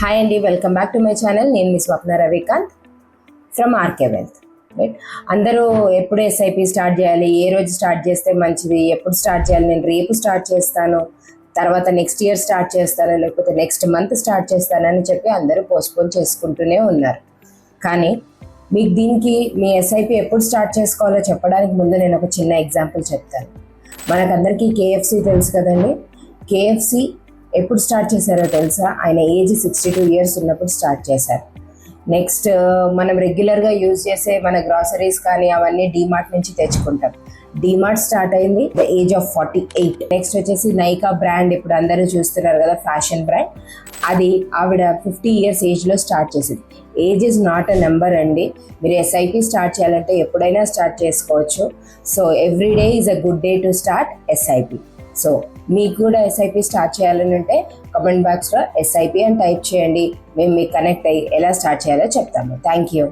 Hi అండి, welcome back to my channel. నేను మీ Swapna Ravikanth from RK wealth. Right, అందరూ ఎప్పుడు ఎస్ఐపి స్టార్ట్ చేయాలి, ఏ రోజు స్టార్ట్ చేస్తే మంచిది, ఎప్పుడు స్టార్ట్ చేయాలి, నేను రేపు స్టార్ట్ చేస్తాను, తర్వాత నెక్స్ట్ ఇయర్ స్టార్ట్ చేస్తాను, లేకపోతే నెక్స్ట్ మంత్ స్టార్ట్ చేస్తానని చెప్పి అందరూ పోస్ట్పోన్ చేసుకుంటూనే ఉన్నారు. కానీ మీకు దీనికి మీ ఎస్ఐపి ఎప్పుడు స్టార్ట్ చేసుకోవాలో చెప్పడానికి ముందు నేను ఒక చిన్న ఎగ్జాంపుల్ చెప్తాను. మనకందరికీ కేఎఫ్సి తెలుసు కదండి. కేఎఫ్సి ఎప్పుడు స్టార్ట్ చేశారో తెలుసా? ఆయన ఏజ్ 62 years ఉన్నప్పుడు స్టార్ట్ చేశారు. నెక్స్ట్ మనం రెగ్యులర్గా యూజ్ చేసే మన గ్రాసరీస్ కానీ అవన్నీ డీమార్ట్ నుంచి తెచ్చుకుంటాం. డీమార్ట్ స్టార్ట్ అయింది ద ఏజ్ ఆఫ్ 48. నెక్స్ట్ వచ్చేసి నైకా బ్రాండ్, ఇప్పుడు అందరూ చూస్తున్నారు కదా, ఫ్యాషన్ బ్రాండ్. అది ఆవిడ 50 years ఏజ్లో స్టార్ట్ చేసింది. Age is not a number అండి. మీరు ఎస్ఐపి స్టార్ట్ చేయాలంటే ఎప్పుడైనా స్టార్ట్ చేసుకోవచ్చు. So every day is a good day to start SIP. So మీకు కూడా ఎస్ఐపి స్టార్ట్ చేయాలని ఉంటే కామెంట్ బాక్స్లో ఎస్ఐపి అని టైప్ చేయండి. మేము మీకు కనెక్ట్ అయ్యి ఎలా స్టార్ట్ చేయాలో చెప్తాము. Thank you.